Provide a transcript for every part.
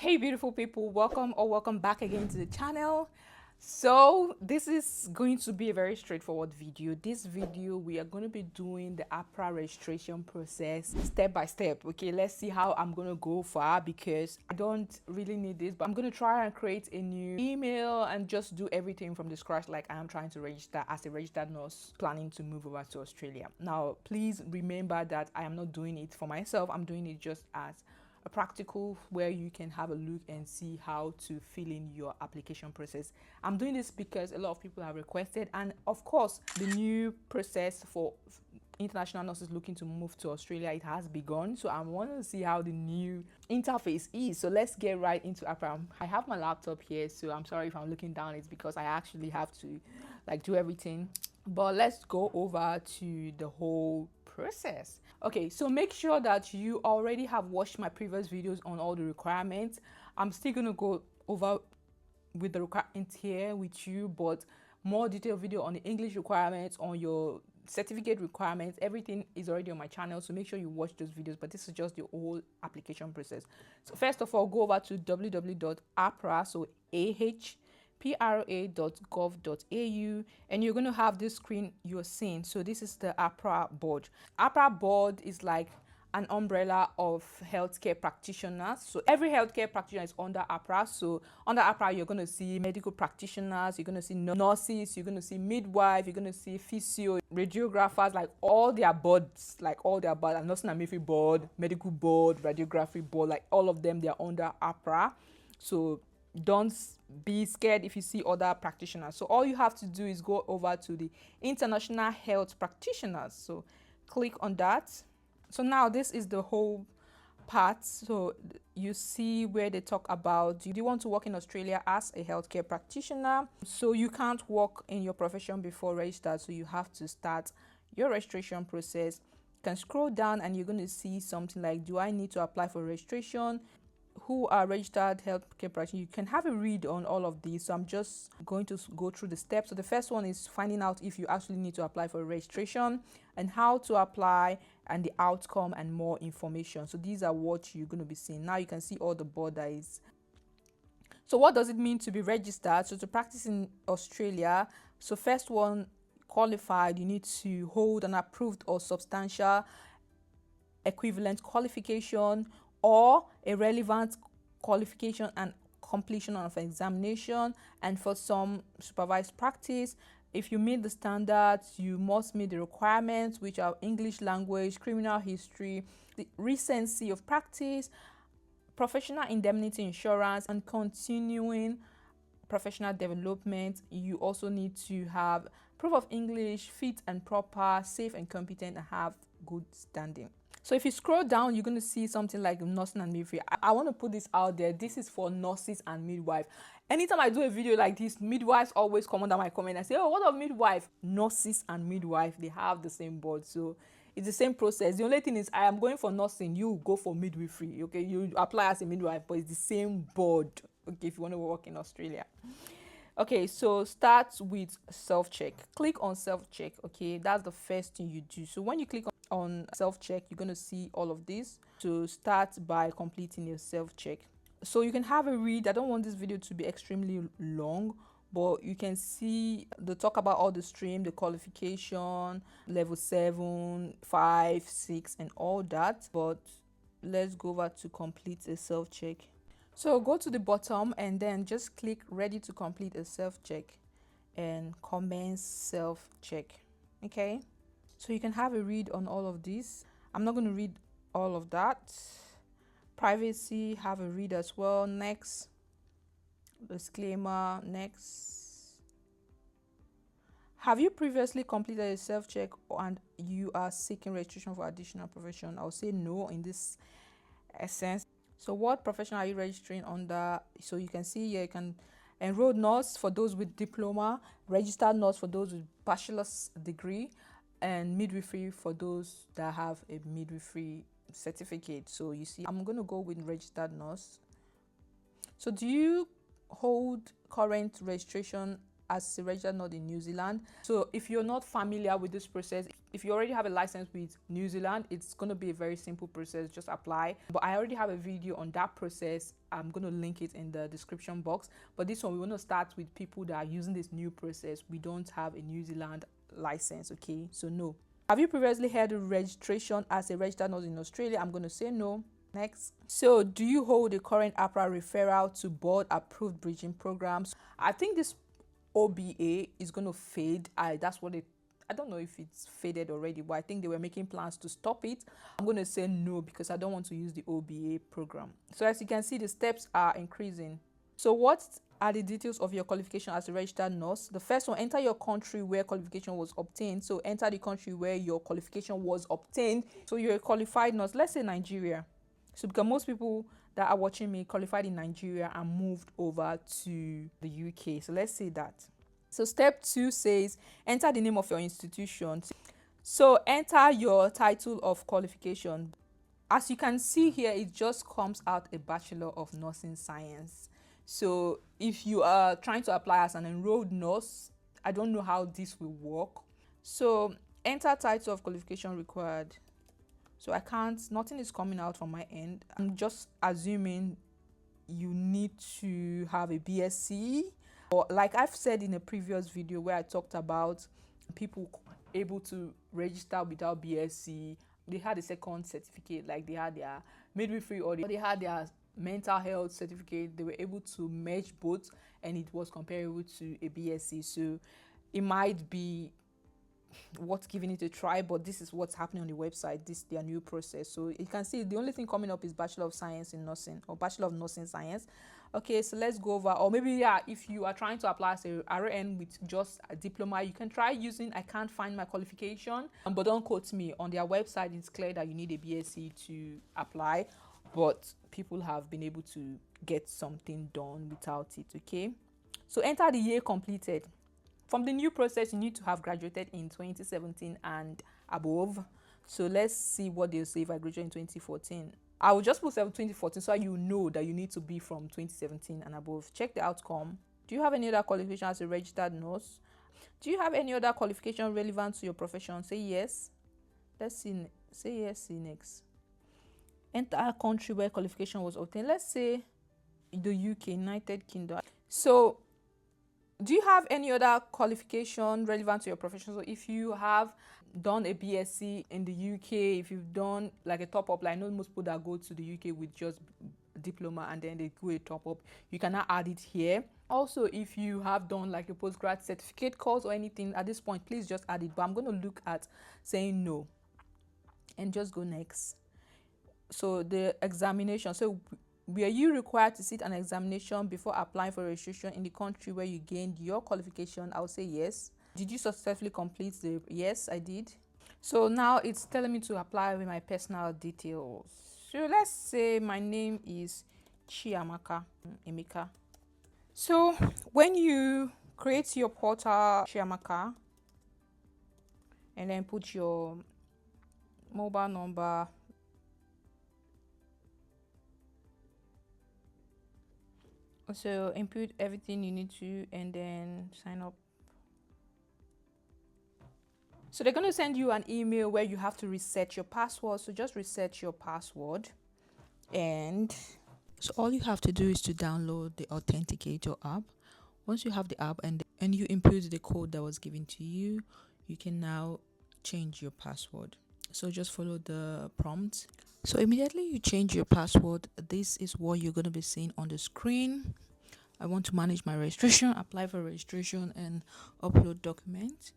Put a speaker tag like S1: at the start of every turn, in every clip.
S1: Hey beautiful people, welcome back again to the channel. So this is going to be a very straightforward video. This video we are going to be doing the Ahpra registration process step by step. Okay, let's see how I'm going to go far, because I don't really need this, but I'm going to try and create a new email and just do everything from the scratch, like I am trying to register as a registered nurse planning to move over to Australia. Now please remember that I am not doing it for myself. I'm doing it just as a practical where you can have a look and see how to fill in your application process. I'm doing this because a lot of people have requested, and of course the new process for international nurses looking to move to Australia, it has begun. So I want to see how the new interface is. So let's get right into Ahpra. I have my laptop here, so I'm sorry if I'm looking down. It's because I actually have to do everything, but let's go over to the whole process. Okay, so make sure that you already have watched my previous videos on all the requirements. I'm still going to go over with the requirements here with you, but more detailed video on the English requirements, on your certificate requirements, everything is already on my channel, so make sure you watch those videos. But this is just the whole application process. So first of all, go over to www.ahpra, so ahpra.gov.au, and you're going to have this screen you're seeing. So this is the Ahpra board. Ahpra board is like an umbrella of healthcare practitioners. So every healthcare practitioner is under Ahpra. So under Ahpra, you're going to see medical practitioners, you're going to see nurses, you're going to see midwife, you're going to see physio, radiographers, like all their boards, and nursing and midwifery board, medical board, radiography board, like all of them, they're under Ahpra. So don't be scared if you see other practitioners. So all you have to do is go over to the international health practitioners. So click on that. So now this is the whole part. So you see where they talk about, do you want to work in Australia as a healthcare practitioner? So you can't work in your profession before registered, so you have to start your registration process. You can scroll down and you're going to see something like, do I need to apply for registration? Who are registered healthcare practitioners? You can have a read on all of these. So I'm just going to go through the steps. So the first one is finding out if you actually need to apply for registration and how to apply and the outcome and more information. So these are what you're going to be seeing. Now you can see all the borders. So what does it mean to be registered? So to practice in Australia, so first one, qualified, you need to hold an approved or substantial equivalent qualification or a relevant qualification and completion of examination. And for some supervised practice, if you meet the standards, you must meet the requirements, which are English language, criminal history, the recency of practice, professional indemnity insurance, and continuing professional development. You also need to have proof of English, fit and proper, safe and competent, and have good standing. So if you scroll down, you're going to see something like nursing and midwifery. I want to put this out there. This is for nurses and midwife. Anytime I do a video like this, midwives always come under my comment and say, oh, what of midwife? Nurses and midwife, they have the same board. So it's the same process. The only thing is I am going for nursing, you go for midwifery. Okay, you apply as a midwife, but it's the same board. Okay, if you want to work in Australia. Okay, so start with self-check. Click on self-check. Okay, that's the first thing you do. So when you click on self-check, you're going to see all of this. So start by completing your self-check. So you can have a read. I don't want this video to be extremely long, but you can see the talk about all the stream, the qualification, level 7, 5, 6, and all that. But let's go over to complete a self-check. So go to the bottom and then just click ready to complete a self-check and commence self-check. Okay, so you can have a read on all of this. I'm not going to read all of that. Privacy, have a read as well. Next. Disclaimer, next. Have you previously completed a self-check and you are seeking registration for additional profession? I'll say no in this essence. So what profession are you registering under? So you can see here, you can enroll nurse for those with diploma, registered nurse for those with bachelor's degree, and midwifery for those that have a midwifery certificate. So you see, I'm going to go with registered nurse. So do you hold current registration as a registered nurse in New Zealand. So if you're not familiar with this process, if you already have a license with New Zealand, it's going to be a very simple process. Just apply. But I already have a video on that process. I'm going to link it in the description box. But this one, we want to start with people that are using this new process. We don't have a New Zealand license, okay? So no. Have you previously held registration as a registered nurse in Australia? I'm going to say no. Next. So do you hold a current Ahpra referral to board approved bridging programs? I think this OBA is going to fade. That's what I don't know if it's faded already, but I think they were making plans to stop it. I'm going to say no because I don't want to use the OBA program. So as you can see, the steps are increasing. So what are the details of your qualification as a registered nurse? The first one, enter your country where qualification was obtained. So enter the country where your qualification was obtained. So you're a qualified nurse, let's say Nigeria. So because most people that are watching me qualified in Nigeria and moved over to the UK. So let's say that. So step 2 says enter the name of your institution. So enter your title of qualification. As you can see here, it just comes out a Bachelor of Nursing Science. So if you are trying to apply as an enrolled nurse, I don't know how this will work. So enter title of qualification required. So I can't, nothing is coming out from my end. I'm just assuming you need to have a BSc, or like I've said in a previous video where I talked about people able to register without BSc. They had a second certificate, like they had their midwifery or they had their mental health certificate. They were able to merge both and it was comparable to a BSc. So it might be what's giving it a try, but this is what's happening on the website. This is their new process. So you can see the only thing coming up is Bachelor of Science in Nursing or Bachelor of Nursing Science. Okay, so let's go over, or maybe if you are trying to apply as a RN with just a diploma, you can try using I can't find my qualification, but don't quote me. On their website it's clear that you need a BSc to apply, but people have been able to get something done without it. Okay, so enter the year completed. From the new process, you need to have graduated in 2017 and above. So let's see what they'll say if I graduate in 2014. I will just put 2014 so you know that you need to be from 2017 and above. Check the outcome. Do you have any other qualification as a registered nurse? Do you have any other qualification relevant to your profession? Say yes. Let's see. Say yes. See next. Enter a country where qualification was obtained. Let's say the UK, United Kingdom. So do you have any other qualification relevant to your profession? So if you have done a BSc in the UK, if you've done like a top up, like I know most people that go to the UK with just diploma and then they do a top up, you cannot add it here. Also, if you have done like a postgrad certificate course or anything at this point, please just add it. But I'm going to look at saying no and just go next. So the examination. So were you required to sit an examination before applying for registration in the country where you gained your qualification? I would say yes. Did you successfully complete the? Yes, I did. So now it's telling me to apply with my personal details. So let's say my name is Chiamaka Emeka. So when you create your portal Chiamaka and then put your mobile number, so input everything you need to and then sign up. So they're going to send you an email where you have to reset your password. So just reset your password, and so all you have to do is to download the Authenticator app. Once you have the app and you input the code that was given to you, you can now change your password. So just follow the prompt. So immediately you change your password, this is what you're going to be seeing on the screen. I want to manage my registration, apply for registration and upload documents.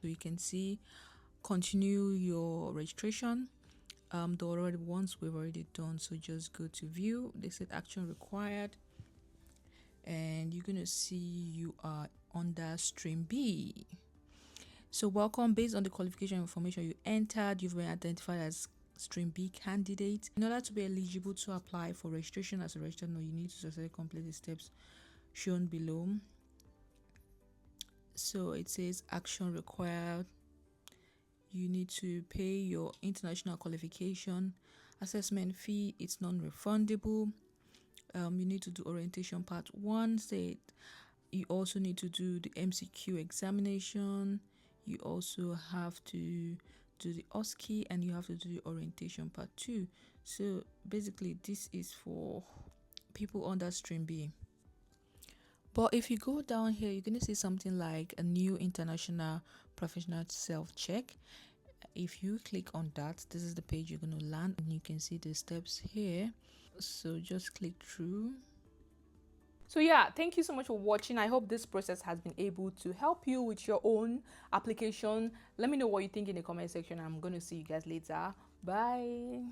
S1: So you can see continue your registration. The already ones we've already done, so just go to view. They said action required, and you're gonna see you are under stream B. So welcome. Based on the qualification information you entered, you've been identified as stream B candidate. In order to be eligible to apply for registration as a registered nurse, you need to successfully complete the steps shown below. So it says action required. You need to pay your international qualification assessment fee. It's non-refundable. You need to do orientation part 1. Said You also need to do the MCQ examination. You also have to do the OSCE, and you have to do the orientation part 2. So basically this is for people under stream B. But if you go down here, you're going to see something like a new international professional self-check. If you click on that, this is the page you're going to land, and you can see the steps here. So just click through. So yeah, thank you so much for watching. I hope this process has been able to help you with your own application. Let me know what you think in the comment section. I'm going to see you guys later. Bye.